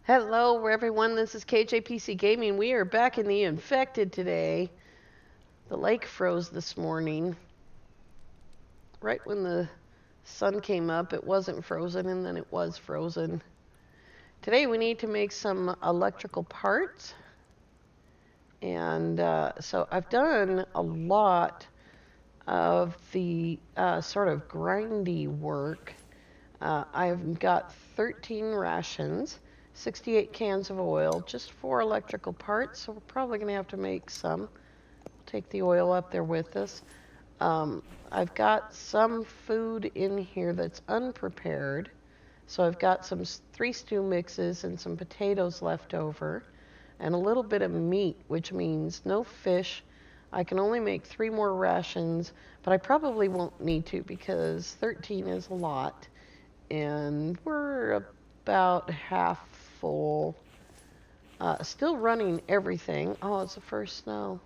Hello, everyone. This is KJPC Gaming. We are back in the infected today. The lake froze this morning. Right when the sun came up, it wasn't frozen, and then it was frozen. Today, we need to make some electrical parts. And so I've done a lot of the sort of grindy work. I've got 13 rations, 68 cans of oil, just 4 electrical parts, so we're probably going to have to make some. We'll take the oil up there with us. Um, I've got some food in here that's unprepared, so I've got some 3 stew mixes and some potatoes left over, and a little bit of meat, which means no fish. I can only make 3 more rations, but I probably won't need to because 13 is a lot and we're about half full. Still running everything. Oh, it's the first snow.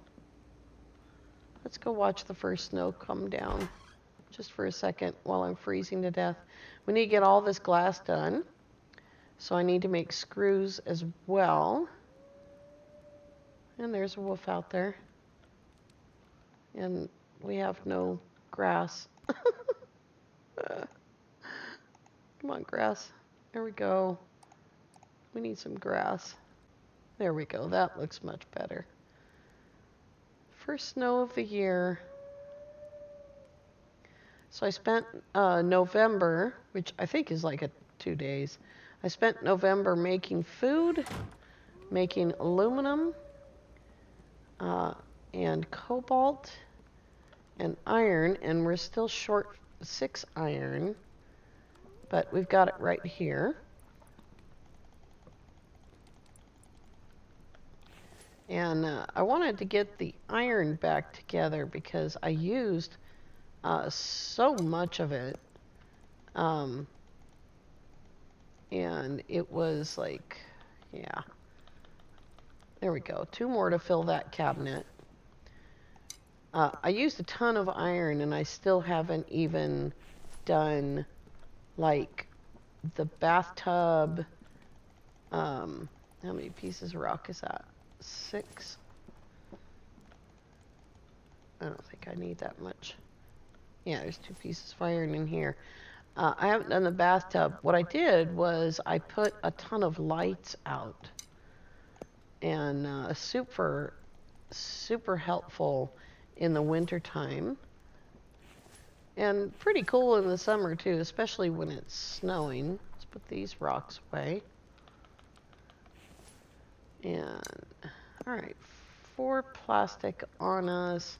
Let's go watch the first snow come down just for a second while I'm freezing to death. We need to get all this glass done. So I need to make screws as well. And there's a wolf out there. And we have no grass. Come on, grass. There we go. We need some grass. There we go. That looks much better. First snow of the year. So I spent November, which I think is like 2 days. I spent November making food, making aluminum, uh, and cobalt and iron, and we're still short 6 iron, but we've got it right here. And I wanted to get the iron back together because I used so much of it. And it was like, yeah. There we go. 2 more to fill that cabinet. I used a ton of iron and I still haven't even done like the bathtub. How many pieces of rock is that? 6. I don't think I need that much. Yeah, there's 2 pieces of iron in here. I haven't done the bathtub. What I did was I put a ton of lights out, and super helpful in the winter time, and pretty cool in the summer too, especially when it's snowing. Let's put these rocks away. And all right, 4 plastic on us.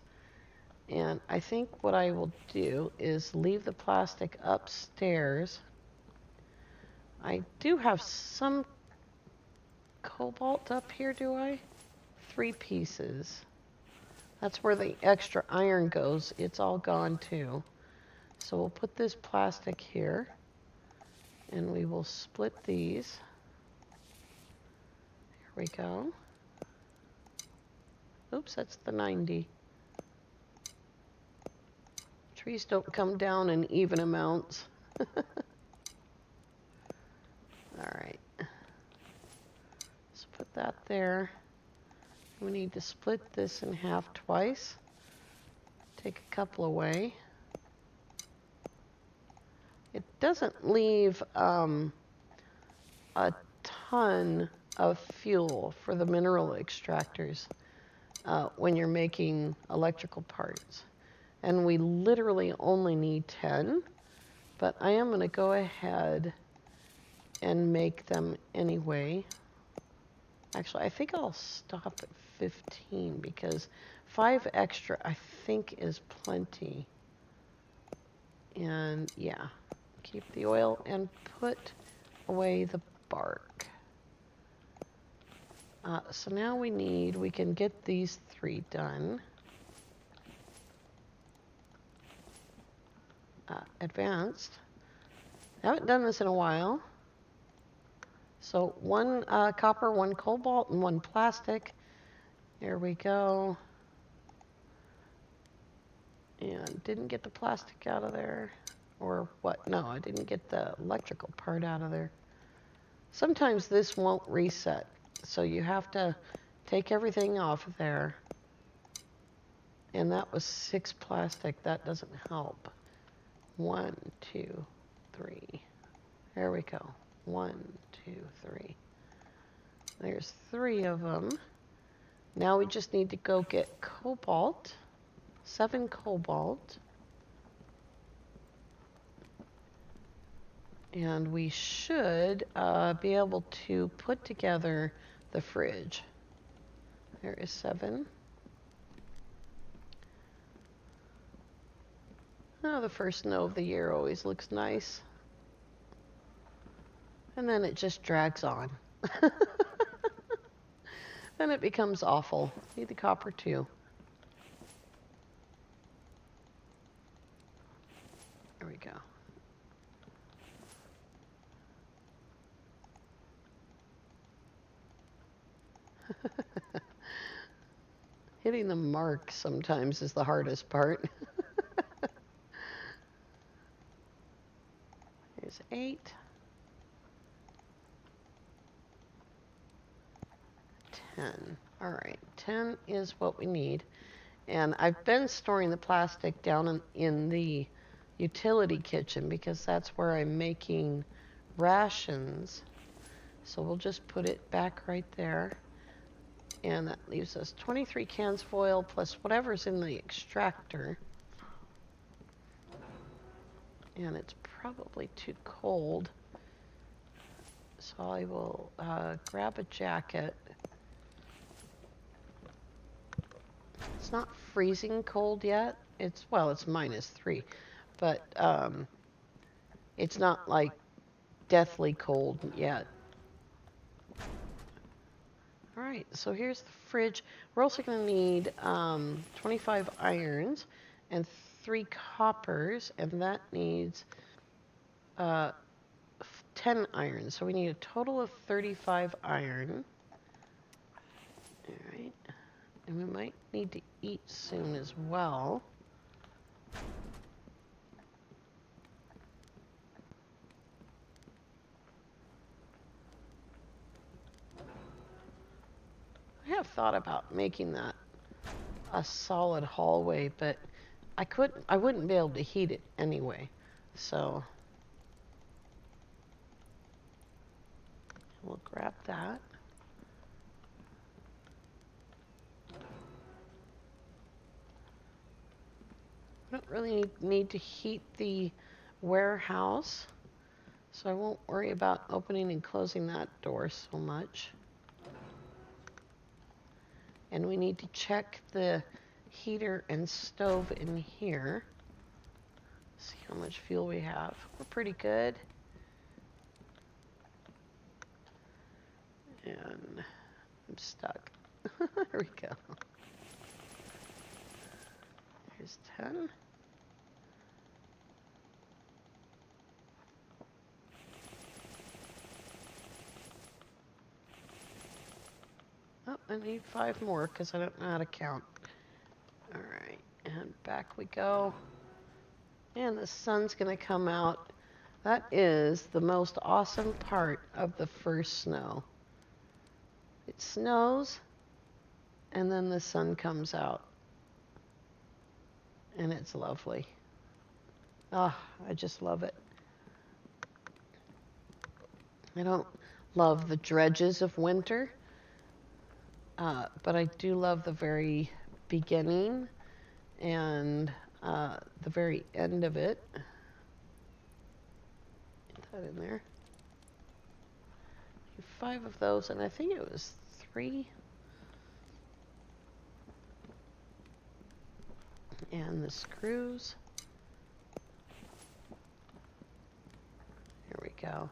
And I think what I will do is leave the plastic upstairs. I do have some cobalt up here, do I? 3 pieces. That's where the extra iron goes. It's all gone too. So we'll put this plastic here, and we will split these. Here we go. Oops, that's the 90. Trees don't come down in even amounts. All right. Let's put that there. We need to split this in half twice. Take a couple away. It doesn't leave a ton of fuel for the mineral extractors when you're making electrical parts. And we literally only need 10, but I am going to go ahead and make them anyway. Actually, I think I'll stop at 15 because 5 extra I think is plenty. And yeah, keep the oil and put away the bark. So now we can get these 3 done. Advanced. I haven't done this in a while. So 1 copper, 1 cobalt, and 1 plastic. There we go. And didn't get the plastic out of there. Or what? No, I didn't get the electrical part out of there. Sometimes this won't reset, so you have to take everything off of there. And that was 6 plastic. That doesn't help. 1, 2, 3. There we go. 1, 2, 3. There's 3 of them. Now we just need to go get cobalt. 7 cobalt. And we should be able to put together the fridge. There is 7. Oh, the first snow of the year always looks nice. And then it just drags on. Then it becomes awful. Need the copper too. There we go. Hitting the mark sometimes is the hardest part. There's 8. 10. All right, 10 is what we need. And I've been storing the plastic down in the utility kitchen because that's where I'm making rations. So we'll just put it back right there. And that leaves us 23 cans of oil plus whatever's in the extractor. And it's probably too cold. So I will grab a jacket. It's not freezing cold yet. It's -3, but it's not like deathly cold yet. All right, so here's the fridge. We're also going to need 25 irons and 3 coppers, and that needs 10 irons. So we need a total of 35 iron. All right, and we might need to eat soon as well. I have thought about making that a solid hallway, but I wouldn't be able to heat it anyway. So we'll grab that. I don't really need to heat the warehouse, so I won't worry about opening and closing that door so much. And we need to check the heater and stove in here. See how much fuel we have. We're pretty good. And I'm stuck. There we go. Here's 10. Oh, I need 5 more because I don't know how to count. All right, and back we go. And the sun's going to come out. That is the most awesome part of the first snow. It snows, and then the sun comes out. And it's lovely. Ah, I just love it. I don't love the dredges of winter, but I do love the very beginning and the very end of it. Get that in there. 5 of those, and I think it was 3. And the screws. Here we go.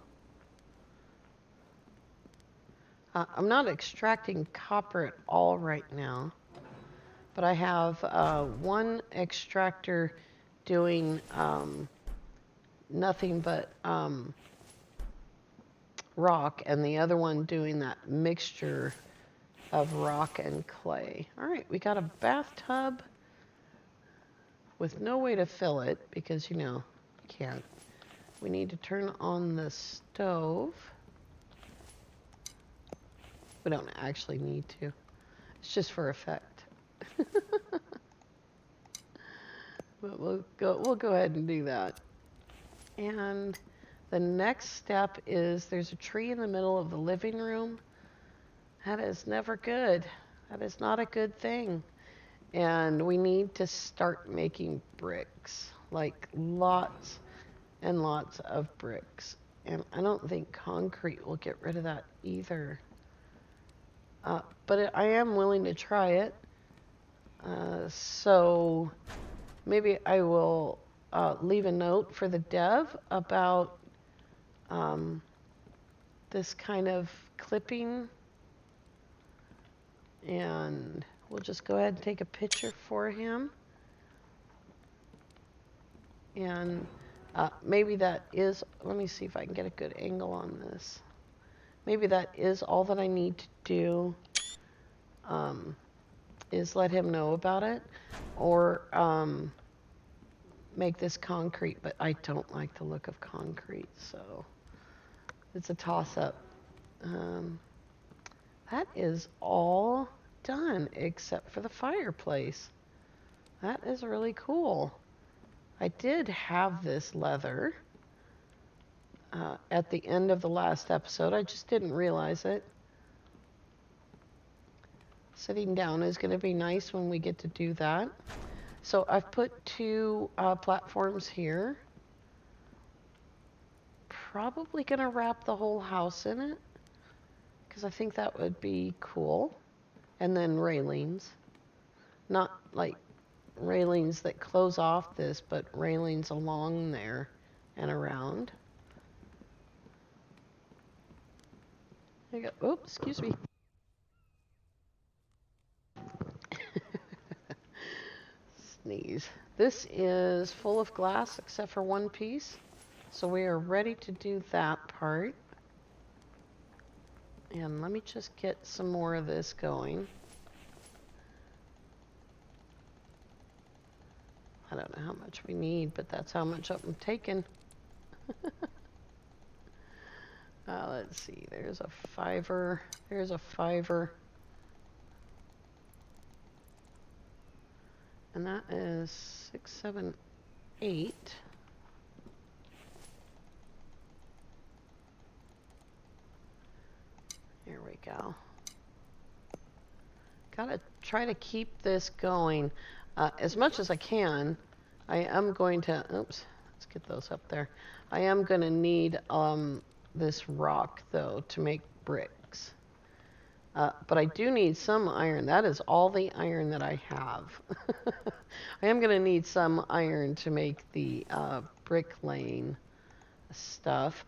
I'm not extracting copper at all right now, but I have one extractor doing nothing but rock, and the other one doing that mixture of rock and clay. All right, we got a bathtub with no way to fill it because, you know, you can't. We need to turn on the stove. We don't actually need to. It's just for effect. But we'll go ahead and do that. And the next step is there's a tree in the middle of the living room. That is never good. That is not a good thing. And we need to start making bricks, like lots and lots of bricks. And I don't think concrete will get rid of that either. But I am willing to try it. So maybe I will leave a note for the dev about this kind of clipping. And we'll just go ahead and take a picture for him. And maybe that is, let me see if I can get a good angle on this. Maybe that is all that I need to do, is let him know about it, or make this concrete, but I don't like the look of concrete, so it's a toss-up. That is all done except for the fireplace. That is really cool. I did have this leather at the end of the last episode. I just didn't realize it. Sitting down is going to be nice when we get to do that. So I've put 2 platforms here. Probably going to wrap the whole house in it, because I think that would be cool. And then railings. Not like railings that close off this, but railings along there and around. There you go. Oops, excuse me. Sneeze. This is full of glass except for one piece. So we are ready to do that part. And let me just get some more of this going. I don't know how much we need, but that's how much I'm taking. Let's see, there's a 5er, there's a 5er. And that is 6, 7, 8. There we go. Gotta try to keep this going as much as I can. I am going to, oops, let's get those up there. I am going to need this rock, though, to make bricks. But I do need some iron. That is all the iron that I have. I am going to need some iron to make the bricklaying stuff.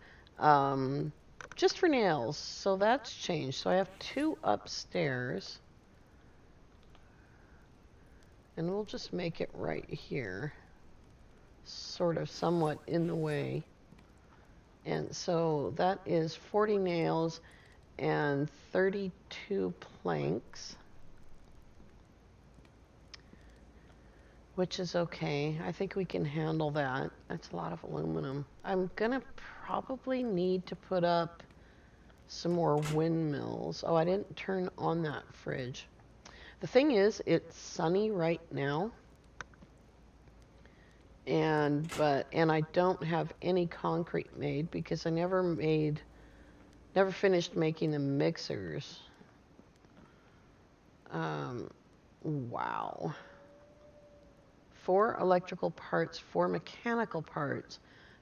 Just for nails. So that's changed. So I have 2 upstairs. And we'll just make it right here. Sort of somewhat in the way. And so that is 40 nails and 32 planks, which is okay. I think we can handle that. That's a lot of aluminum. I'm gonna probably need to put up some more windmills. Oh, I didn't turn on that fridge. The thing is, it's sunny right now. And I don't have any concrete made because I never finished making the mixers. Wow. 4 electrical parts, 4 mechanical parts,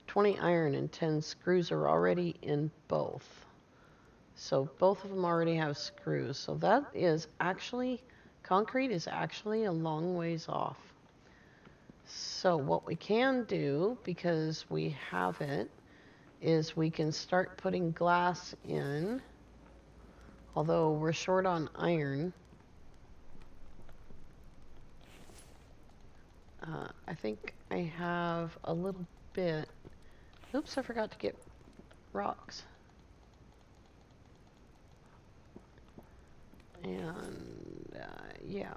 20 iron and 10 screws are already in both. So both of them already have screws. So that is actually, concrete is actually a long ways off. So what we can do, because we have it, is we can start putting glass in, although we're short on iron. I think I have a little bit. Oops, I forgot to get rocks. And yeah,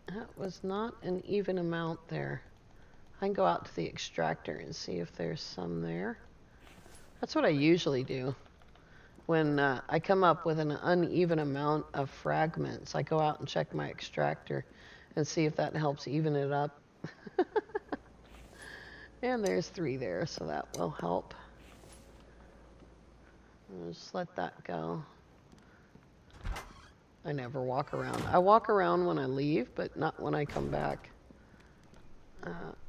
that was not an even amount there. I can go out to the extractor and see if there's some there. That's what I usually do. when I come up with an uneven amount of fragments, I go out and check my extractor and see if that helps even it up. And there's 3 there, so that will help. I'll just let that go. I never walk around. I walk around when I leave, but not when I come back.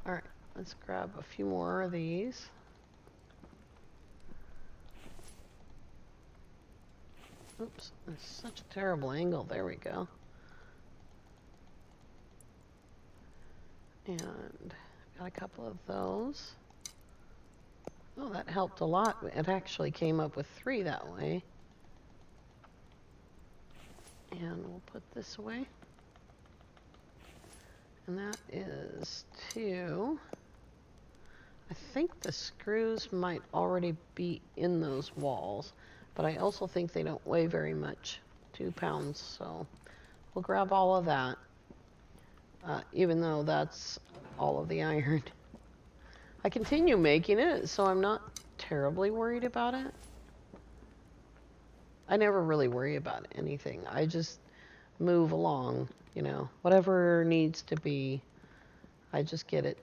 Alright, let's grab a few more of these. Oops, that's such a terrible angle. There we go. And got a couple of those. Oh, that helped a lot. It actually came up with 3 that way. And we'll put this away. And that is 2. I think the screws might already be in those walls, but I also think they don't weigh very much, 2 pounds, so we'll grab all of that, even though that's all of the iron. I continue making it, so I'm not terribly worried about it. I never really worry about anything. I just move along, you know, whatever needs to be, I just get it.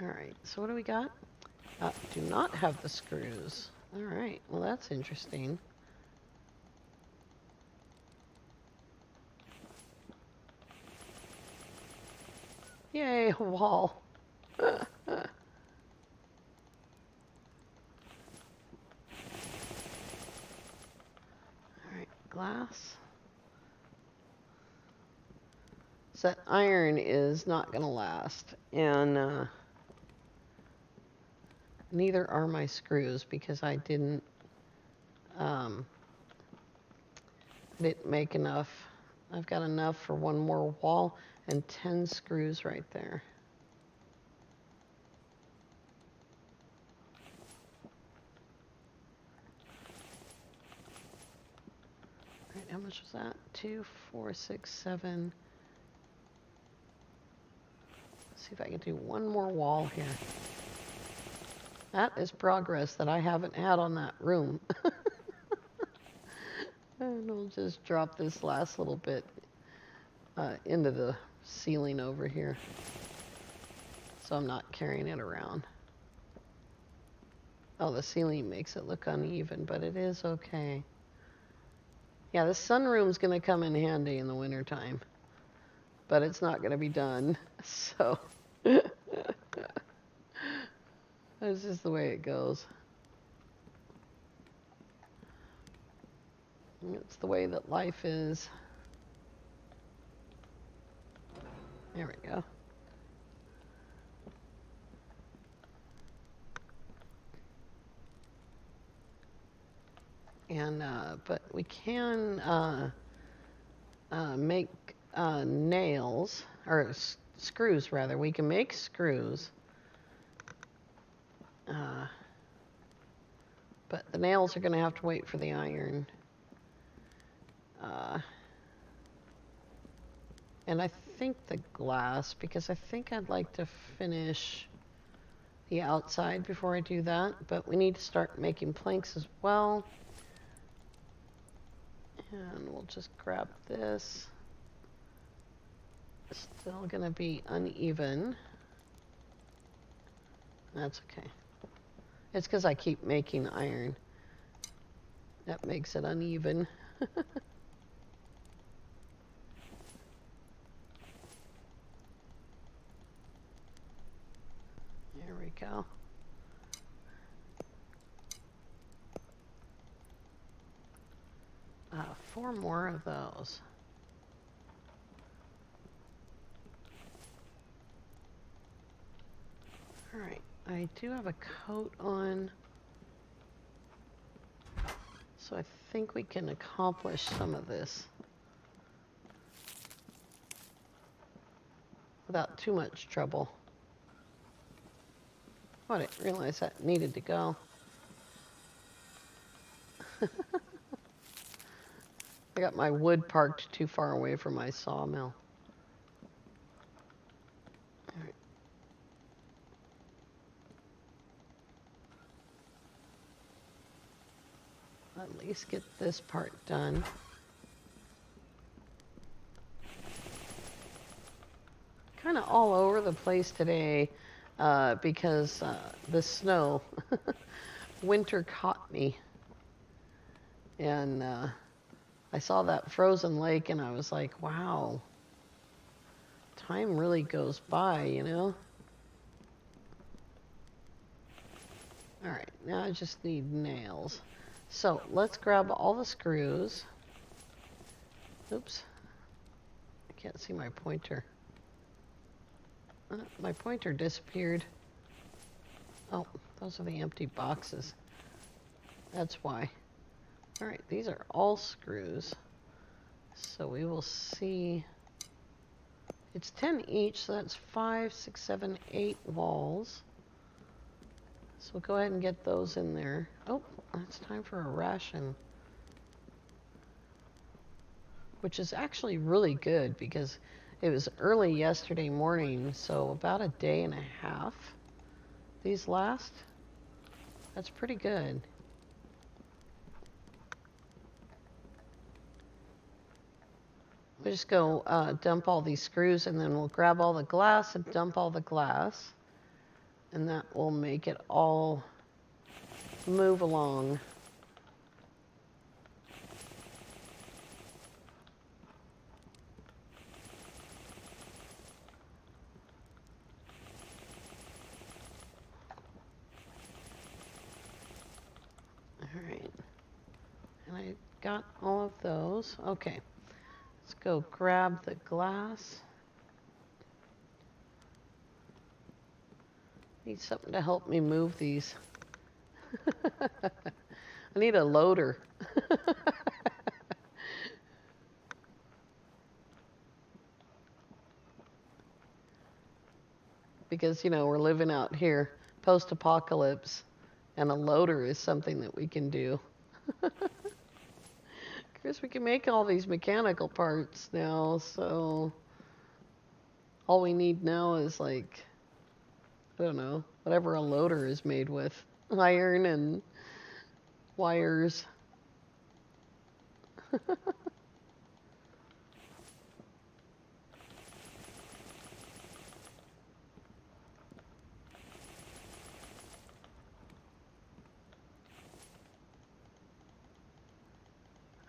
Alright, so what do we got? Do not have the screws. Alright, well that's interesting. Yay, a wall. Alright, glass. So that iron is not going to last. And neither are my screws because I didn't make enough. I've got enough for 1 more wall and 10 screws right there. All right, how much was that? 2, 4, 6, 7. Let's see if I can do 1 more wall here. That is progress that I haven't had on that room. And we'll just drop this last little bit into the ceiling over here, so I'm not carrying it around. Oh, the ceiling makes it look uneven, but it is okay. Yeah, the sunroom's going to come in handy in the wintertime, but it's not going to be done, so that's just the way it goes. It's the way that life is. There we go. And but we can make nails, or screws rather. We can make screws. But the nails are going to have to wait for the iron. And I think the glass, because I think I'd like to finish the outside before I do that. But we need to start making planks as well. And we'll just grab this. Still going to be uneven. That's okay. It's because I keep making iron. That makes it uneven. There we go. 4 more of those. Alright, I do have a coat on, so I think we can accomplish some of this without too much trouble. Oh, I didn't realize that needed to go. I got my wood parked too far away from my sawmill. All right. at least get this part done. Kind of all over the place today because the snow. Winter caught me. And I saw that frozen lake and I was like, wow, time really goes by, you know? All right, now I just need nails. So let's grab all the screws. Oops. I can't see my pointer. My pointer disappeared. Oh, those are the empty boxes. That's why. All right, these are all screws. So we will see. It's 10 each, so that's 5, 6, 7, 8 walls. So we'll go ahead and get those in there. Oh, it's time for a ration. Which is actually really good because it was early yesterday morning, so about a day and a half these last. That's pretty good. We'll just go dump all these screws and then we'll grab all the glass and dump all the glass. And that will make it all move along. Alright. And I got all of those. Okay. Let's go grab the glass. Need something to help me move these. I need a loader. Because, you know, we're living out here post-apocalypse, and a loader is something that we can do. Chris, we can make all these mechanical parts now, so all we need now is, like, I don't know, whatever a loader is made with. Iron and wires.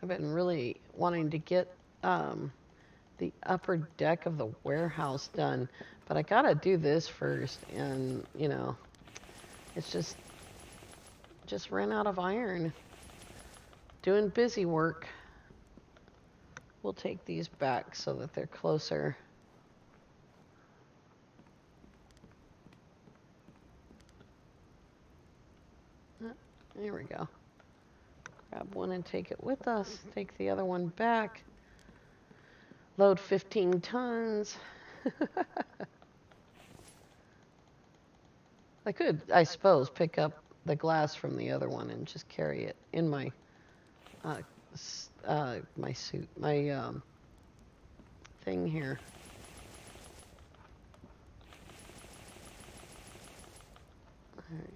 I've been really wanting to get the upper deck of the warehouse done, but I gotta do this first, and you know, it's just ran out of iron. Doing busy work. We'll take these back so that they're closer. There we go. Grab one and take it with us. Take the other one back. Load 15 tons. I could, I suppose, pick up the glass from the other one and just carry it in my my suit, my thing here. All right,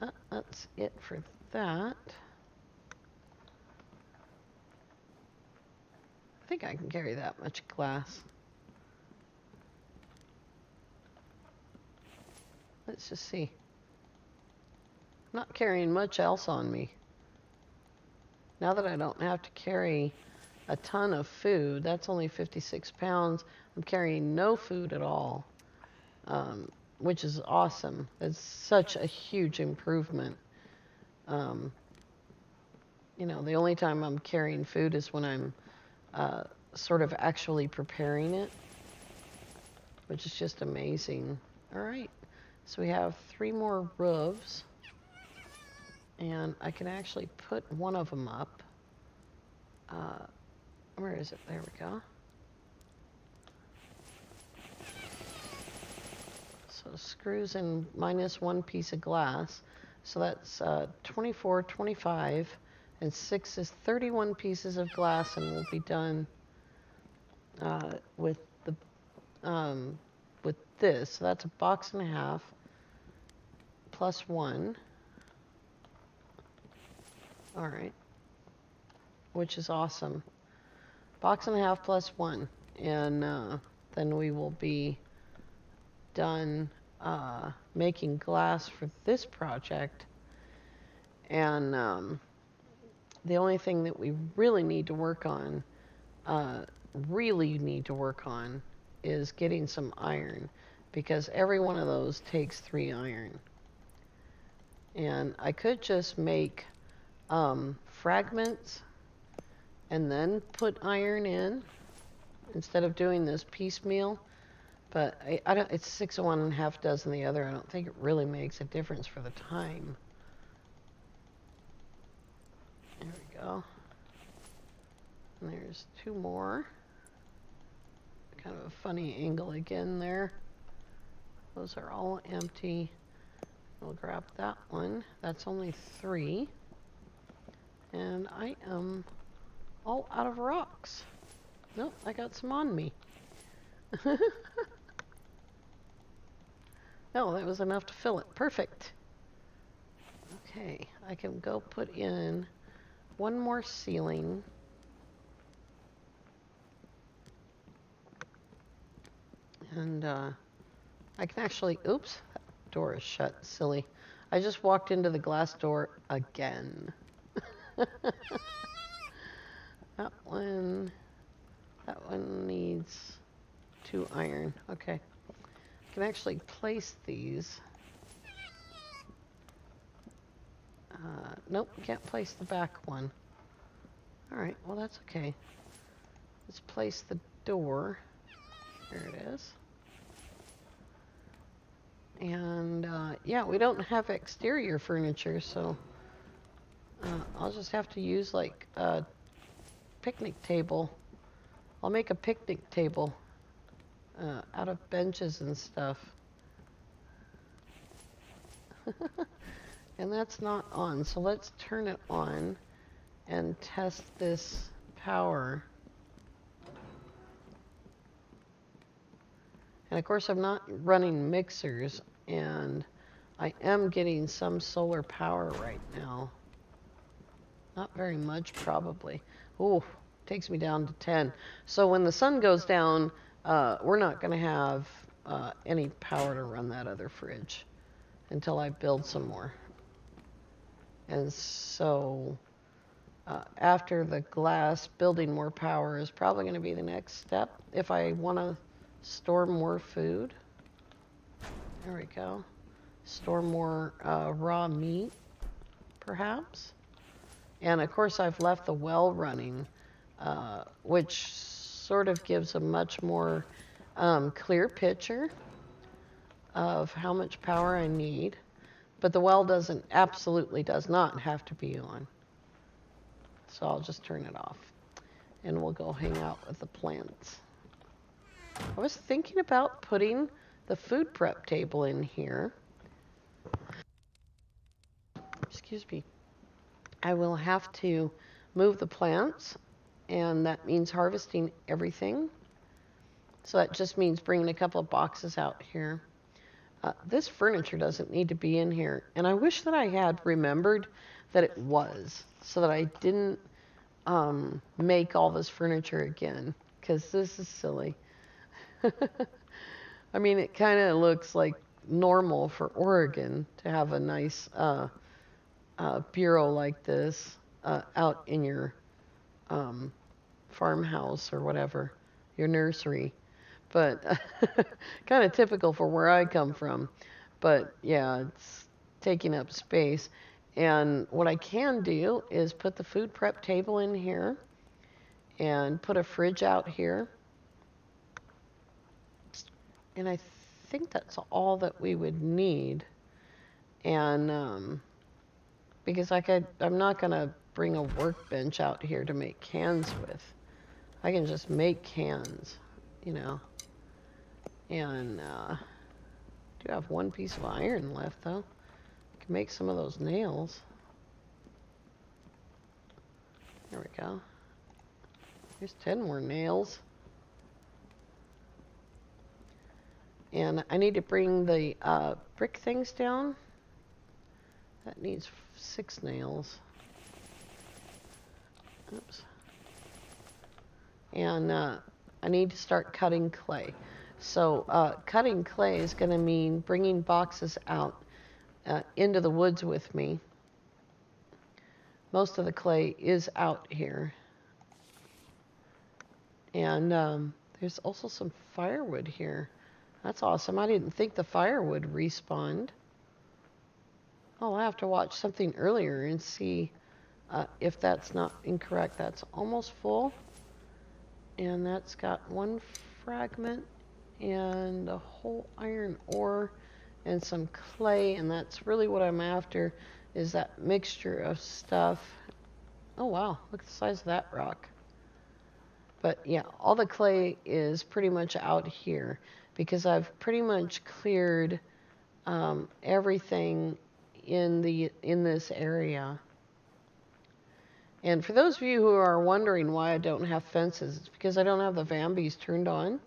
and that's it for that. I think I can carry that much glass. Let's just see. I'm not carrying much else on me. Now that I don't have to carry a ton of food, that's only 56 pounds. I'm carrying no food at all, which is awesome. It's such a huge improvement. You know, the only time I'm carrying food is when I'm sort of actually preparing it, which is just amazing. All right, so we have 3 more roofs, and I can actually put one of them up. Where is it? There we go. So screws in minus 1 piece of glass. So that's 24, 25, and 6 is 31 pieces of glass, and we'll be done with the with this. So that's a box and a half plus 1. All right. Which is awesome. Box and a half plus one. And then we will be done making glass for this project. And the only thing that we really need to work on, is getting some iron. Because every one of those takes 3 iron. And I could just make fragments and then put iron in instead of doing this piecemeal. But I don't. It's 6 of one and half dozen the other. I don't think it really makes a difference for the time. There we go. And there's 2 more. Kind of a funny angle again there. Those are all empty. We'll grab that one. That's only 3. And I am all out of rocks. Nope, I got some on me. No, that was enough to fill it. Perfect. Okay, I can go put in 1 more ceiling. And I can actually, oops, that door is shut, silly. I just walked into the glass door again. That one needs 2 iron. Okay. I can actually place these. Nope, can't place the back one. Alright, well that's okay. Let's place the door. There it is. And yeah, we don't have exterior furniture, so I'll just have to use like a picnic table. I'll make a picnic table out of benches and stuff. And that's not on, so let's turn it on and test this power. And of course I'm not running mixers, and I am getting some solar power right now. Not very much, probably. Ooh, takes me down to 10. So when the sun goes down, we're not going to have any power to run that other fridge until I build some more. And so after the glass, building more power is probably going to be the next step if I want to store more food. There we go. Store more raw meat, perhaps. And of course I've left the well running, which sort of gives a much more clear picture of how much power I need. But the well absolutely does not have to be on. So I'll just turn it off and we'll go hang out with the plants. I was thinking about putting the food prep table in here. Excuse me. I will have to move the plants, and that means harvesting everything. So that just means bringing a couple of boxes out here. This furniture doesn't need to be in here, and I wish that I had remembered that it was, so that I didn't make all this furniture again, because this is silly. I mean, it kind of looks like normal for Oregon to have a nice bureau like this out in your farmhouse or whatever, your nursery. But kind of typical for where I come from. But yeah, it's taking up space. And what I can do is put the food prep table in here and put a fridge out here. And I think that's all that we would need. And because I'm not going to bring a workbench out here to make cans with. I can just make cans, you know. And do have 1 piece of iron left, though. I can make some of those nails. There we go. There's 10 more nails. And I need to bring the brick things down. That needs 6 nails. Oops. And I need to start cutting clay. So cutting clay is going to mean bringing boxes out into the woods with me. Most of the clay is out here. And there's also some firewood here. That's awesome. I didn't think the fire would respawn. I'll have to watch something earlier and see if that's not incorrect. That's almost full. And that's got one fragment and a whole iron ore and some clay. And that's really what I'm after, is that mixture of stuff. Oh, wow. Look at the size of that rock. But yeah, all the clay is pretty much out here because I've pretty much cleared everything in this area. And for those of you who are wondering why I don't have fences, it's because I don't have the Vambies turned on.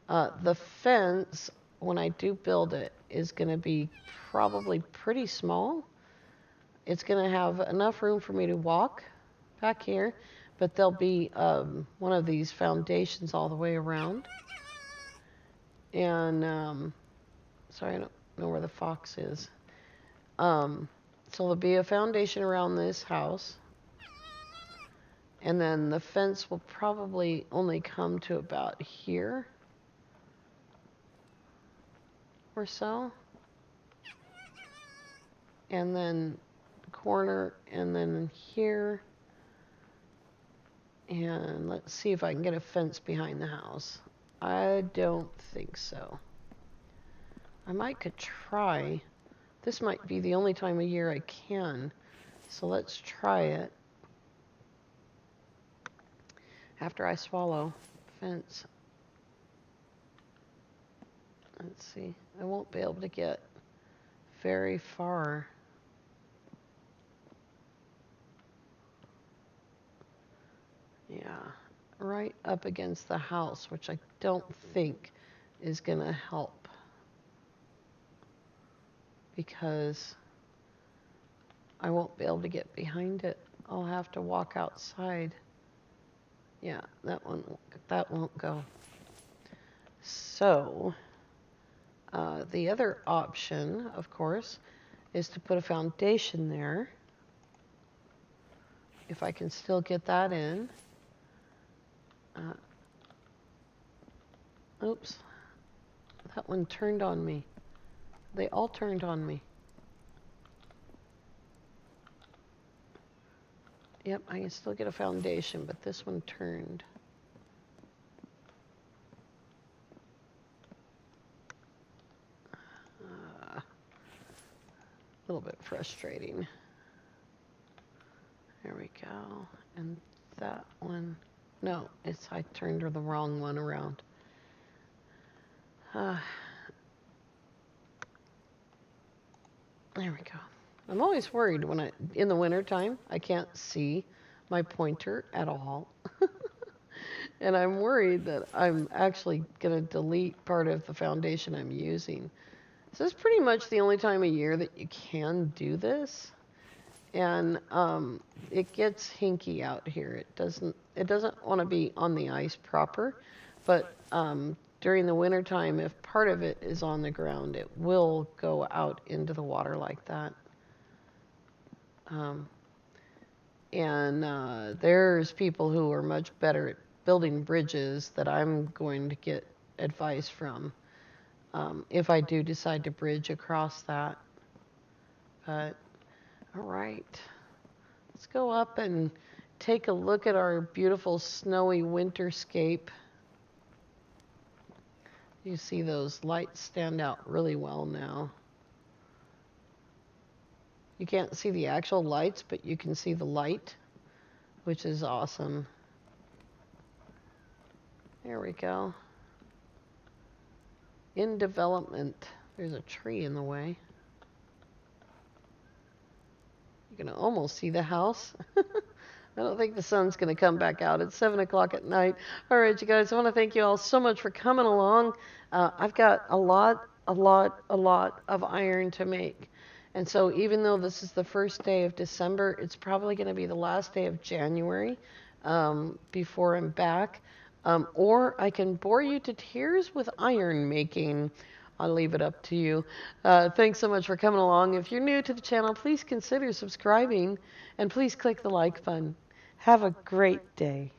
The fence, when I do build it, is going to be probably pretty small. It's going to have enough room for me to walk back here, but there'll be one of these foundations all the way around. And, sorry, I don't know where the fox is. So there'll be a foundation around this house. And then the fence will probably only come to about here or so. And then corner, and then here. And let's see if I can get a fence behind the house. I don't think so. I might could try. This might be the only time of year I can. So let's try it. After I swallow fence. Let's see. I won't be able to get very far. Yeah, right up against the house, which I don't think is going to help. Because I won't be able to get behind it. I'll have to walk outside. Yeah, that won't go. So, the other option, of course, is to put a foundation there. If I can still get that in. Oops. That one turned on me. They all turned on me. Yep, I can still get a foundation, but this one turned. A little bit frustrating. There we go. And that one, no, I turned the wrong one around. There we go. I'm always worried when in the wintertime, I can't see my pointer at all. And I'm worried that I'm actually going to delete part of the foundation I'm using. So this is pretty much the only time of year that you can do this. And it gets hinky out here. It doesn't want to be on the ice proper, but during the wintertime, if part of it is on the ground, it will go out into the water like that. There's people who are much better at building bridges that I'm going to get advice from if I do decide to bridge across that. But, all right. Let's go up and take a look at our beautiful snowy winterscape. You see those lights stand out really well now. You can't see the actual lights, but you can see the light, which is awesome. There we go. In development. There's a tree in the way. You can almost see the house. I don't think the sun's going to come back out. It's 7 o'clock at night. All right, you guys, I want to thank you all so much for coming along. I've got a lot of iron to make. And so even though this is the first day of December, it's probably going to be the last day of January before I'm back. Or I can bore you to tears with iron making. I'll leave it up to you. Thanks so much for coming along. If you're new to the channel, please consider subscribing and please click the like button. Have a great day.